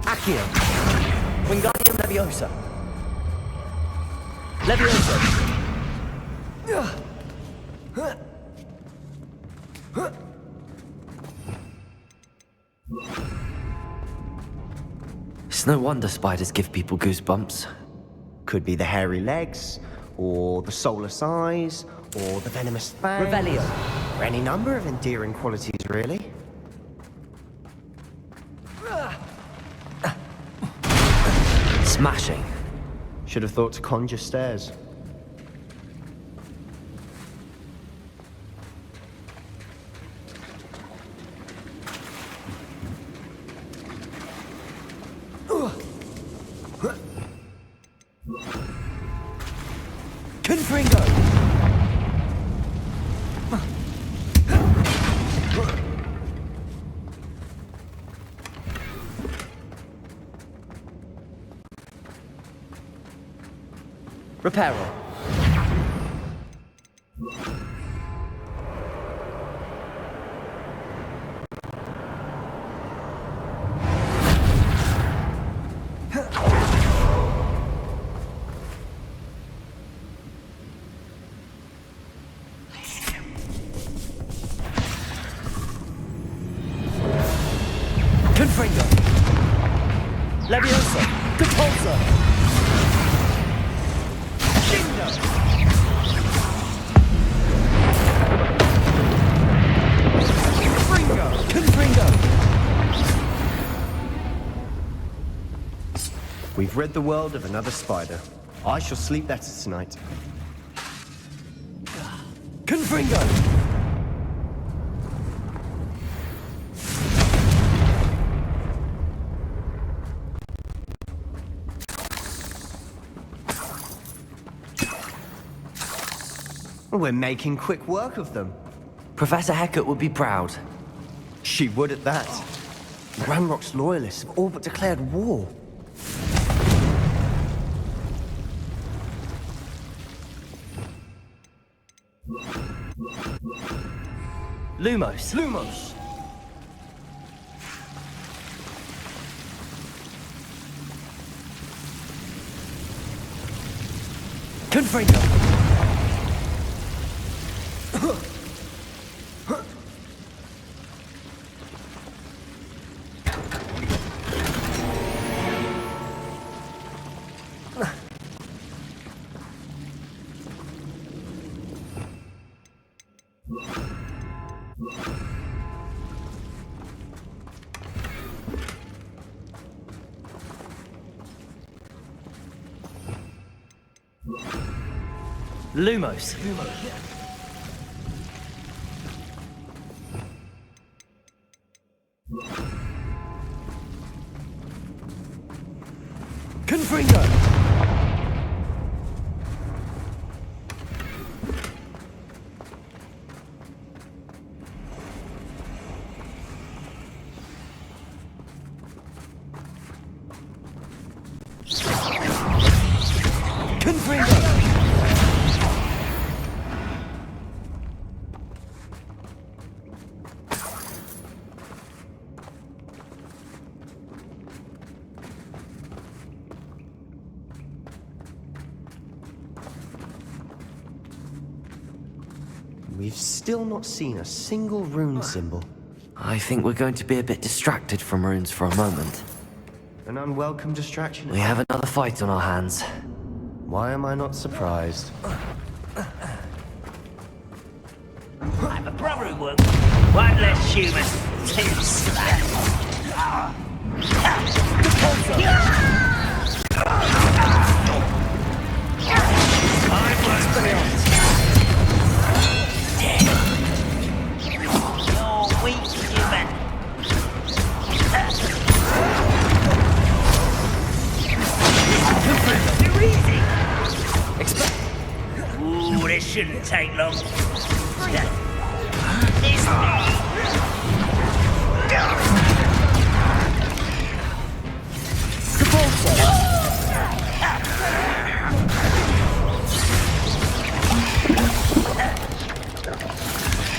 Accio. Wingardium Leviosa. Leviosa. It's no wonder spiders give people goosebumps. Could be the hairy legs, or the soulless eyes, or the venomous fangs. Revelio. Or any number of endearing qualities, really. Smashing. Should have thought to conjure stairs. Confringo. Reparo. Confringo. Leviosa. Compulsor. We've rid the world of another spider. I shall sleep better tonight. Confringo! We're making quick work of them. Professor Hecat would be proud. She would at that. Ranrock's loyalists have all but declared war. Lumos. Lumos. Confringo. Lumos. Confringo. Confringo. We've still not seen a single rune symbol. I think we're going to be a bit distracted from runes for a moment. An unwelcome distraction. We have another fight on our hands. Why am I not surprised? I have a brother who works. One less human. Two slaves. I was beyond. You're weak, human. Too easy. Ooh, this shouldn't take long. This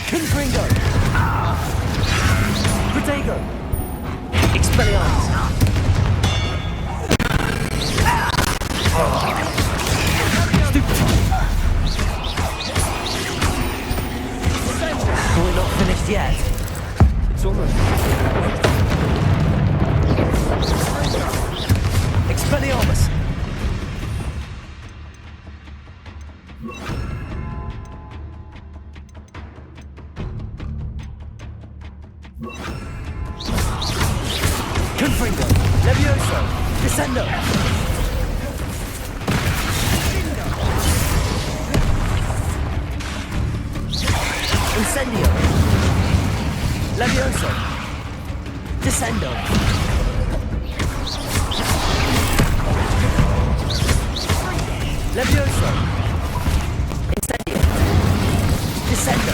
Confringo. Protego. Expelliarmus! We're not finished yet. It's almost... Expelliarmus! Confringo! Levioso! Descendo! Incendio! Levioso! Descendo! Levioso! Incendio! Descendo!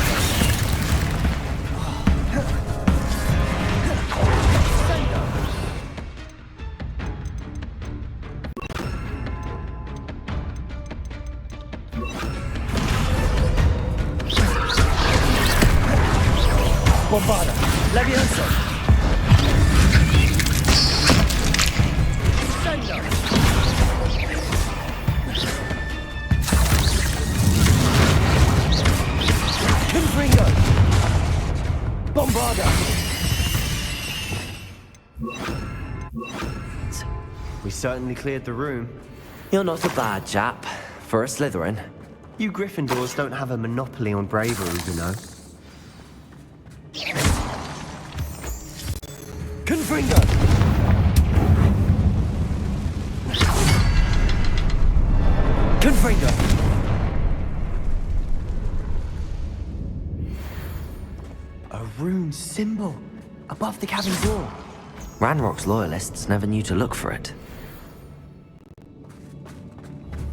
Bombarda! Levioso! Descendo! Confringo! Bombarda! We certainly cleared the room. You're not a bad chap for a Slytherin. You Gryffindors don't have a monopoly on bravery, you know. Confringo! Confringo! A rune symbol above the cabin door. Ranrock's loyalists never knew to look for it.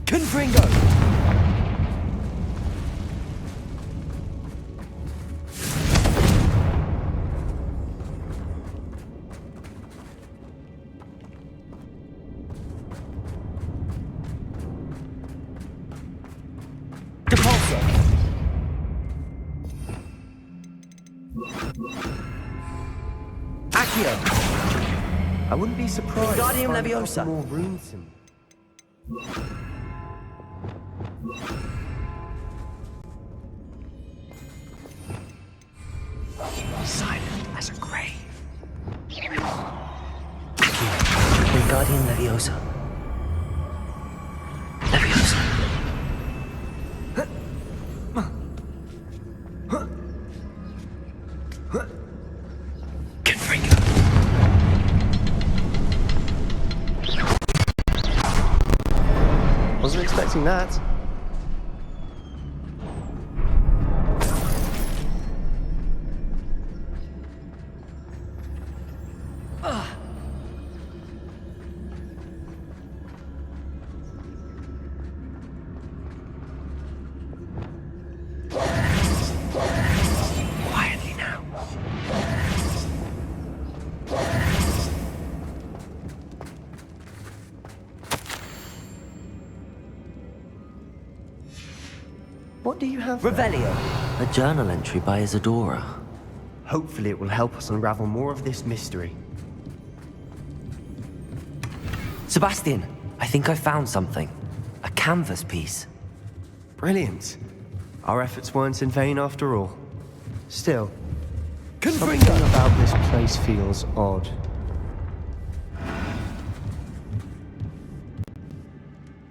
Confringo! Depulso! Accio! I wouldn't be surprised Wingardium to find Leviosa. more rune symbols. Silent as a grave. Wingardium Leviosa. Leviosa. Confringo. Wasn't expecting that. Quietly now. What do you have there? Revelio. A journal entry by Isadora. Hopefully it will help us unravel more of this mystery. Sebastian, I think I found something. A canvas piece. Brilliant. Our efforts weren't in vain after all. Still, something Confringo. about this place feels odd.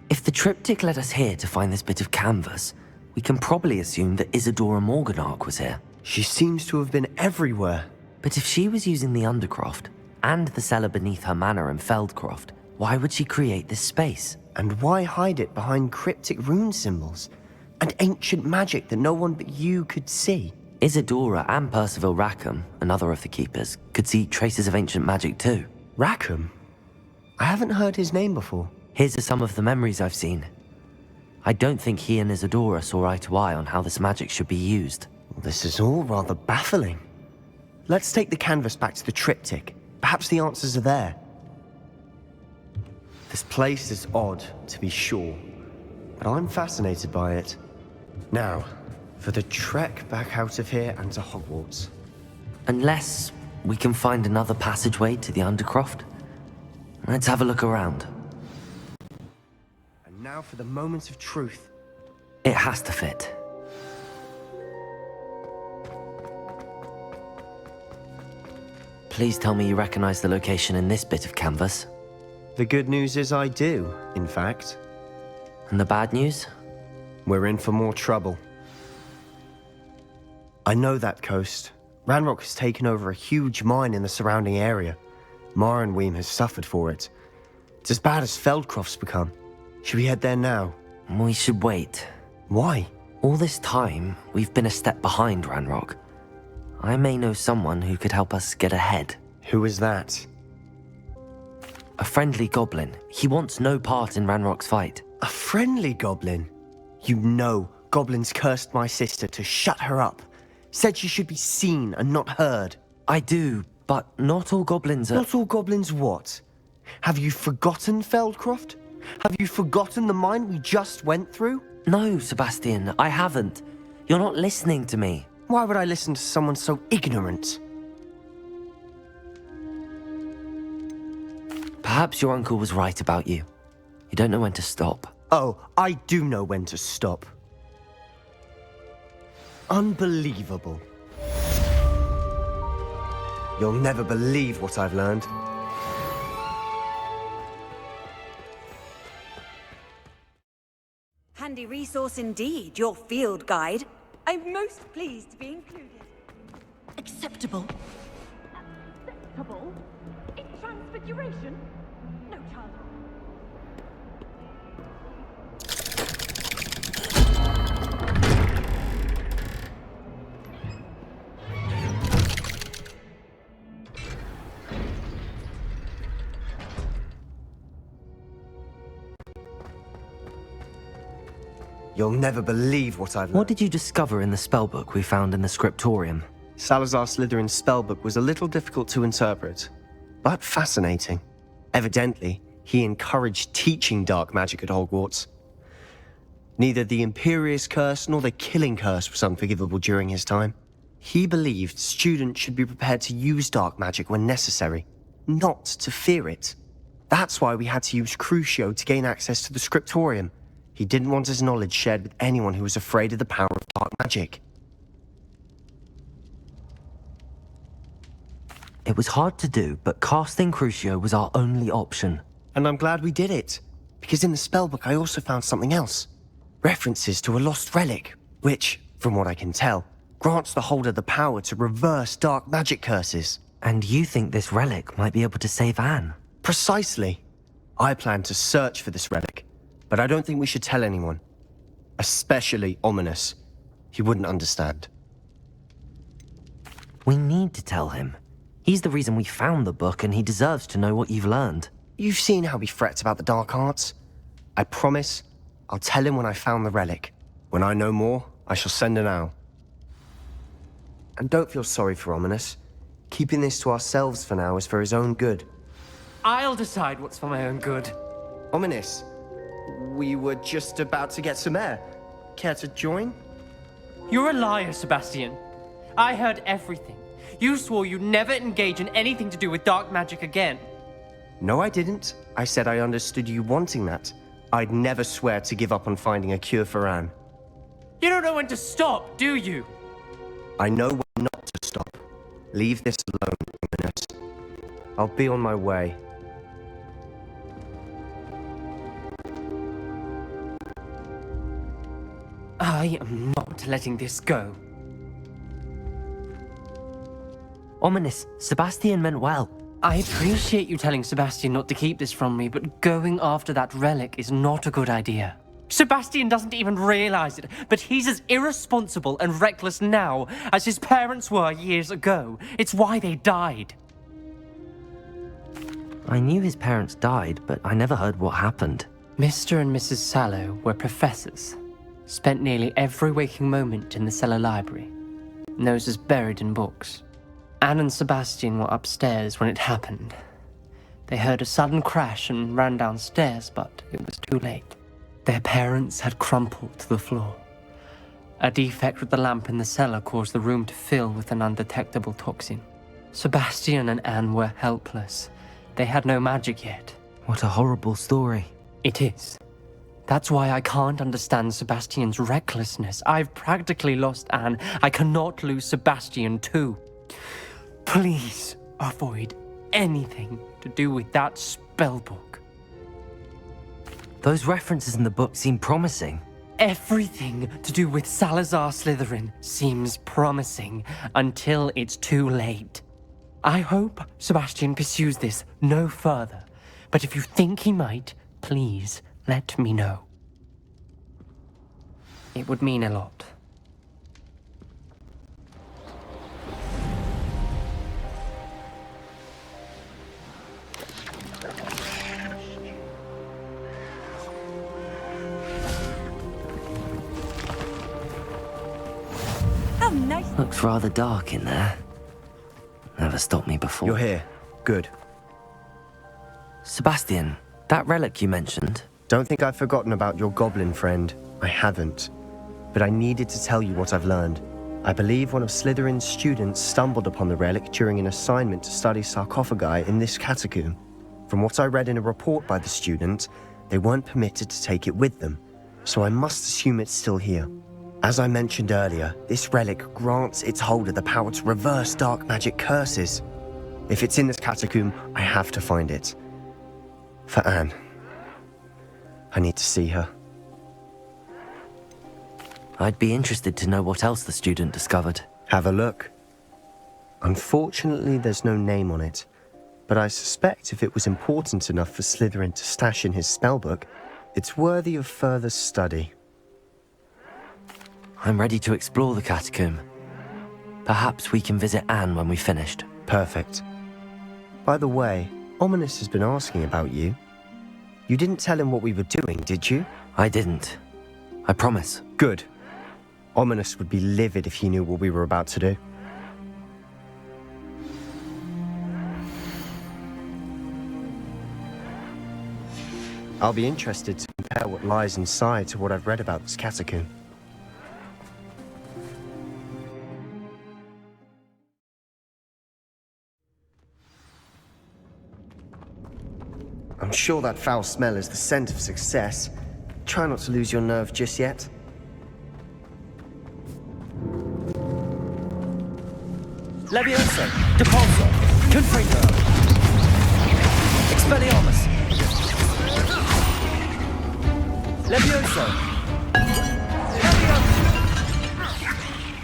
If the triptych led us here to find this bit of canvas, we can probably assume that Isadora Morganach was here. She seems to have been everywhere. But if she was using the Undercroft and the cellar beneath her manor in Feldcroft, why would she create this space? And why hide it behind cryptic rune symbols? And ancient magic that no one but you could see? Isadora and Percival Rackham, another of the Keepers, could see traces of ancient magic too. Rackham? I haven't heard his name before. Here's some of the memories I've seen. I don't think he and Isadora saw eye to eye on how this magic should be used. This is all rather baffling. Let's take the canvas back to the triptych. Perhaps the answers are there. This place is odd, to be sure, but I'm fascinated by it. Now, for the trek back out of here and to Hogwarts. Unless we can find another passageway to the Undercroft. Let's have a look around. And now for the moment of truth. It has to fit. Please tell me you recognize the location in this bit of canvas. The good news is I do, in fact. And the bad news? We're in for more trouble. I know that coast. Ranrock has taken over a huge mine in the surrounding area. Marenweem has suffered for it. It's as bad as Feldcroft's become. Should we head there now? We should wait. Why? All this time, we've been a step behind Ranrock. I may know someone who could help us get ahead. Who is that? A friendly goblin. He wants no part in Ranrock's fight. A friendly goblin? You know, goblins cursed my sister to shut her up. Said she should be seen and not heard. I do, but not all goblins are... Not all goblins what? Have you forgotten Feldcroft? Have you forgotten the mine we just went through? No, Sebastian, I haven't. You're not listening to me. Why would I listen to someone so ignorant? Perhaps your uncle was right about you. You don't know when to stop. Oh, I do know when to stop. Unbelievable. You'll never believe what I've learned. Handy resource indeed, your field guide. I'm most pleased to be included. Acceptable. Acceptable? In transfiguration? No chance. You'll never believe what I've learned. What did you discover in the spellbook we found in the scriptorium? Salazar Slytherin's spellbook was a little difficult to interpret, but fascinating. Evidently, he encouraged teaching dark magic at Hogwarts. Neither the Imperious Curse nor the Killing Curse was unforgivable during his time. He believed students should be prepared to use dark magic when necessary, not to fear it. That's why we had to use Crucio to gain access to the scriptorium. He didn't want his knowledge shared with anyone who was afraid of the power of dark magic. It was hard to do, but casting Crucio was our only option. And I'm glad we did it, because in the spellbook I also found something else. References to a lost relic, which, from what I can tell, grants the holder the power to reverse dark magic curses. And you think this relic might be able to save Anne? Precisely. I plan to search for this relic, but I don't think we should tell anyone. Especially Ominous. He wouldn't understand. We need to tell him. He's the reason we found the book, and he deserves to know what you've learned. You've seen how he frets about the dark arts. I promise I'll tell him when I found the relic. When I know more, I shall send an owl. And don't feel sorry for Ominous. Keeping this to ourselves for now is for his own good. I'll decide what's for my own good. Ominous, we were just about to get some air. Care to join? You're a liar, Sebastian. I heard everything. You swore you'd never engage in anything to do with dark magic again. No, I didn't. I said I understood you wanting that. I'd never swear to give up on finding a cure for Anne. You don't know when to stop, do you? I know when not to stop. Leave this alone, Ominous. I'll be on my way. I am not letting this go. Ominous, Sebastian meant well. I appreciate you telling Sebastian not to keep this from me, but going after that relic is not a good idea. Sebastian doesn't even realize it, but he's as irresponsible and reckless now as his parents were years ago. It's why they died. I knew his parents died, but I never heard what happened. Mr. and Mrs. Sallow were professors. Spent nearly every waking moment in the cellar library. Noses buried in books. Anne and Sebastian were upstairs when it happened. They heard a sudden crash and ran downstairs, but it was too late. Their parents had crumpled to the floor. A defect with the lamp in the cellar caused the room to fill with an undetectable toxin. Sebastian and Anne were helpless. They had no magic yet. What a horrible story. It is. That's why I can't understand Sebastian's recklessness. I've practically lost Anne. I cannot lose Sebastian too. Please avoid anything to do with that spellbook. Those references in the book seem promising. Everything to do with Salazar Slytherin seems promising until it's too late. I hope Sebastian pursues this no further, but if you think he might, please let me know. It would mean a lot. How nice. Looks rather dark in there. Never stopped me before. You're here. Good. Sebastian, that relic you mentioned. Don't think I've forgotten about your goblin friend. I haven't. But I needed to tell you what I've learned. I believe one of Slytherin's students stumbled upon the relic during an assignment to study sarcophagi in this catacomb. From what I read in a report by the student, they weren't permitted to take it with them, so I must assume it's still here. As I mentioned earlier, this relic grants its holder the power to reverse dark magic curses. If it's in this catacomb, I have to find it. For Anne. I need to see her. I'd be interested to know what else the student discovered. Have a look. Unfortunately, there's no name on it, but I suspect if it was important enough for Slytherin to stash in his spellbook, it's worthy of further study. I'm ready to explore the catacomb. Perhaps we can visit Anne when we've finished. Perfect. By the way, Ominous has been asking about you. You didn't tell him what we were doing, did you? I didn't. I promise. Good. Ominous would be livid if he knew what we were about to do. I'll be interested to compare what lies inside to what I've read about this catacomb. I'm sure that foul smell is the scent of success. Try not to lose your nerve just yet. Levioso! Depulso! Confringo! Expelliarmus! Levioso!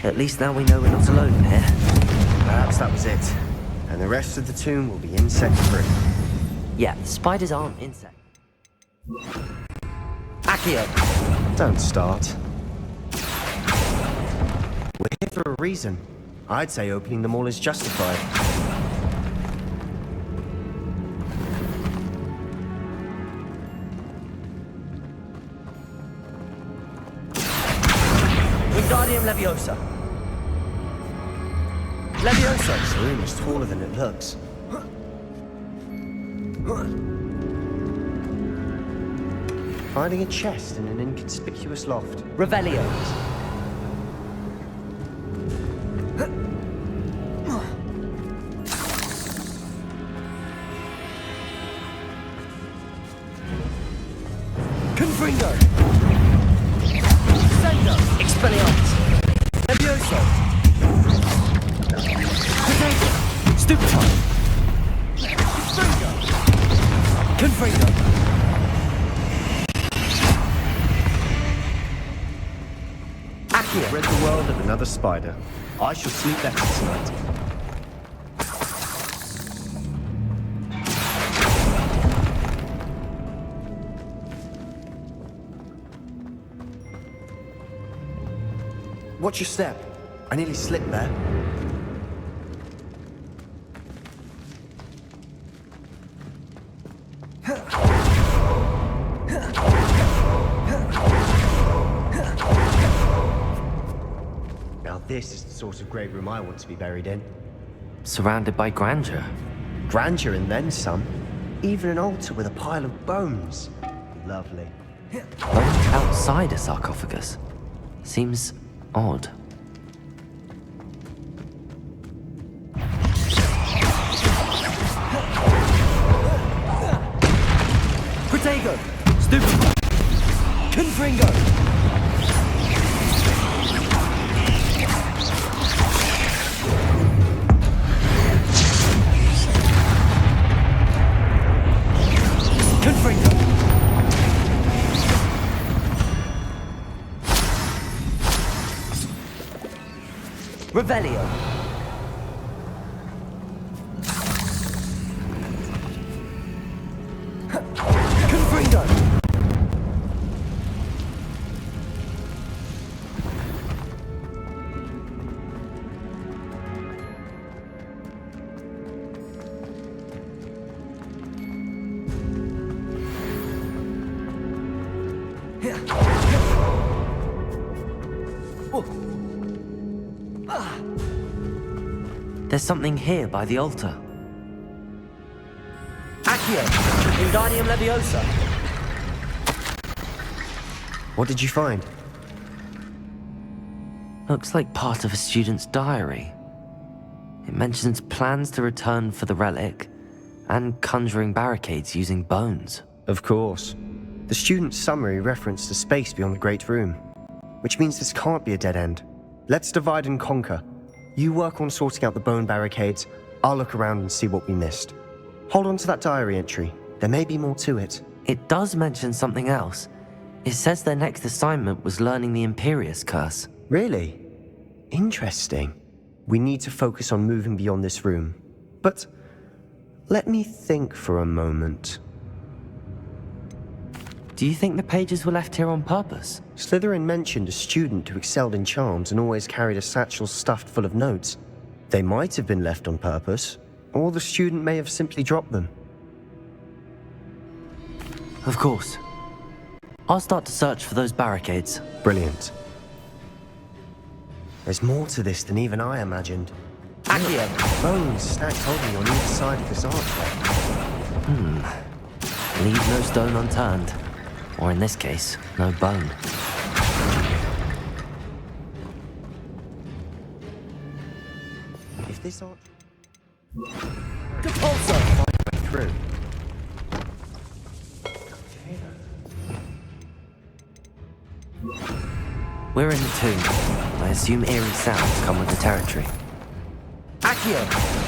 At least now we know we're not alone in here. Perhaps that was it. And the rest of the tomb will be insect-free. Yeah, spiders aren't insects. Accio! Don't start. We're here for a reason. I'd say opening them all is justified. Wingardium Leviosa! Leviosa! This room is taller than it looks. Finding a chest in an inconspicuous loft. Revelio! Confringo! Sendo! Expelliarmus! Levioso! Potato! Stupefy! Confringo! Accio! Rid the world of another spider. I shall sleep better tonight. Watch your step. I nearly slipped there. Now this is the sort of great room I want to be buried in. Surrounded by grandeur. Grandeur and then some. Even an altar with a pile of bones. Lovely. Bones outside a sarcophagus. Seems odd. Confringo! Stupefy! Confringo! Confringo! Revelio! Confringo! There's something here by the altar. Accio! Wingardium Leviosa! What did you find? Looks like part of a student's diary. It mentions plans to return for the relic and conjuring barricades using bones. Of course. The student's summary referenced a space beyond the Great Room, which means this can't be a dead end. Let's divide and conquer. You work on sorting out the bone barricades, I'll look around and see what we missed. Hold on to that diary entry. There may be more to it. It does mention something else. It says their next assignment was learning the Imperius Curse. Really? Interesting. We need to focus on moving beyond this room. But let me think for a moment. Do you think the pages were left here on purpose? Slytherin mentioned a student who excelled in charms and always carried a satchel stuffed full of notes. They might have been left on purpose, or the student may have simply dropped them. Of course. I'll start to search for those barricades. Brilliant. There's more to this than even I imagined. Accio! Bones stacked holding on either side of this archway. Leave no stone unturned. Or in this case, no bone. If this arch... Compulso! find a way through. We're in the tomb. I assume eerie sounds come with the territory. Accio!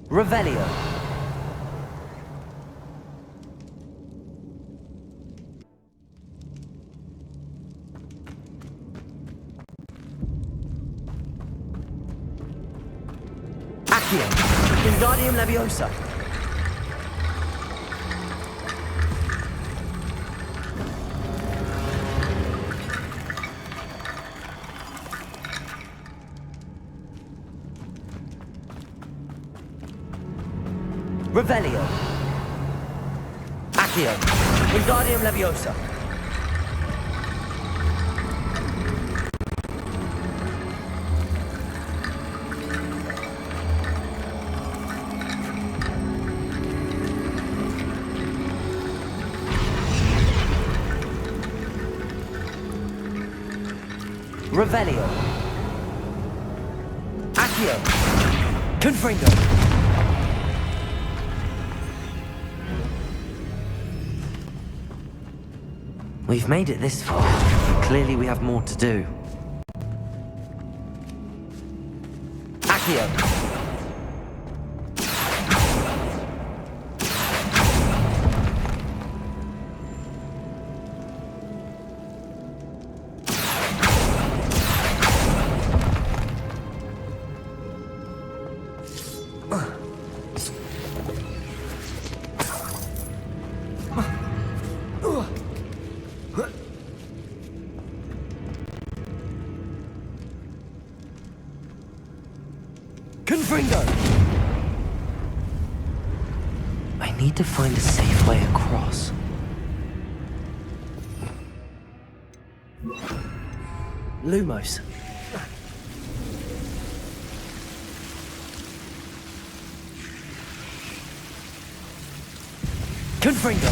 Revelio. Accio. Wingardium Leviosa. Revelio. Accio. Wingardium Leviosa. Revelio. Accio. Confringo. We've made it this far, but clearly we have more to do. Accio! Confringo! I need to find a safe way across. Lumos. Confringo!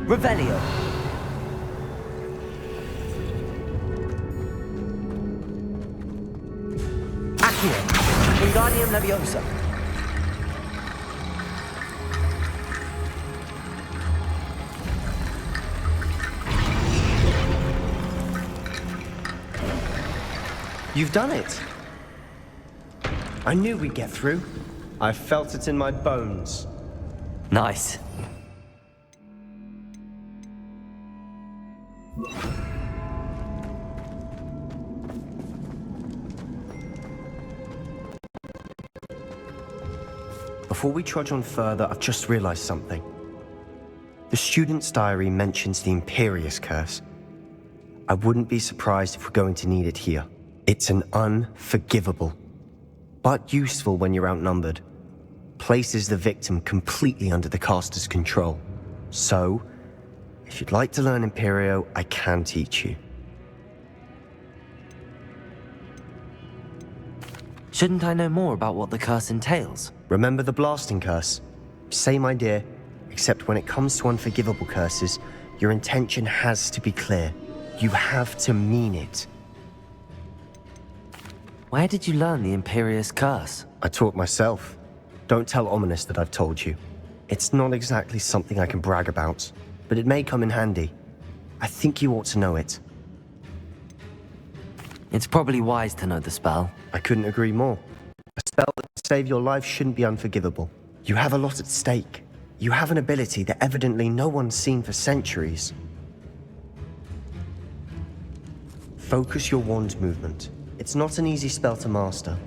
Revelio. Accio. Wingardium Leviosa. You've done it. I knew we'd get through. I felt it in my bones. Nice. Before we trudge on further, I've just realized something. The student's diary mentions the Imperious Curse. I wouldn't be surprised if we're going to need it here. It's an unforgivable, but useful when you're outnumbered. Places the victim completely under the caster's control. So, if you'd like to learn Imperio, I can teach you. Shouldn't I know more about what the curse entails? Remember the blasting curse? Same idea, except when it comes to unforgivable curses, your intention has to be clear. You have to mean it. Where did you learn the Imperious Curse? I taught myself. Don't tell Ominous that I've told you. It's not exactly something I can brag about, but it may come in handy. I think you ought to know it. It's probably wise to know the spell. I couldn't agree more. A spell that would save your life shouldn't be unforgivable. You have a lot at stake. You have an ability that evidently no one's seen for centuries. Focus your wand's movement. It's not an easy spell to master.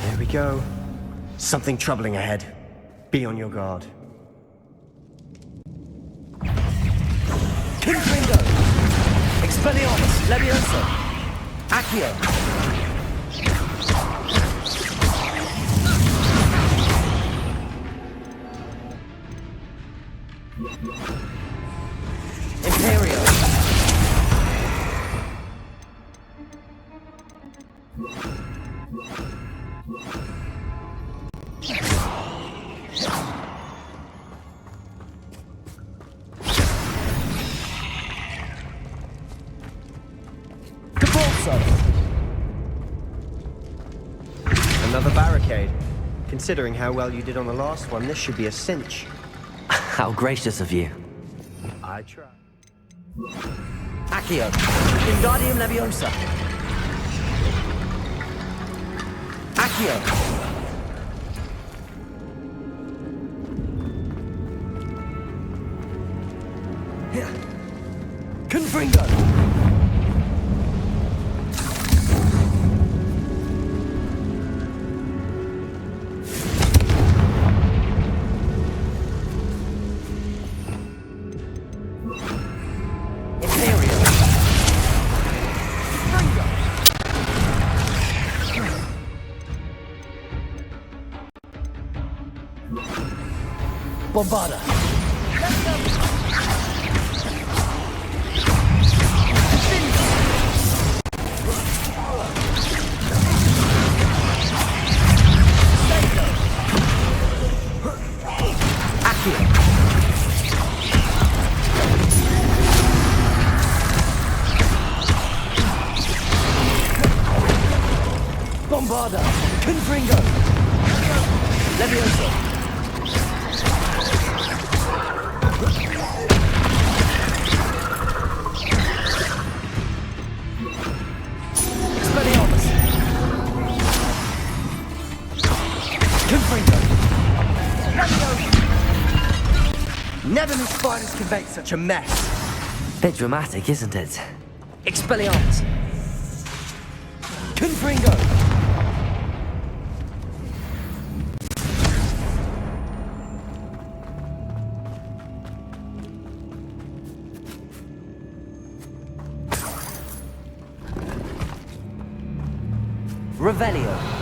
There we go. Something troubling ahead. Be on your guard. Confringo! Expelliarmus! Leviosa! Accio! Imperio! Another barricade. Considering how well you did on the last one, this should be a cinch. How gracious of you. I try. Accio! Wingardium Leviosa! Accio! Confringo! Bombarda! Bombarda! Confringo! Leviosa! Expelliarmus! Confringo! Never knew spiders could make such a mess. Bit dramatic, isn't it? Expelliarmus! Confringo! Revelio!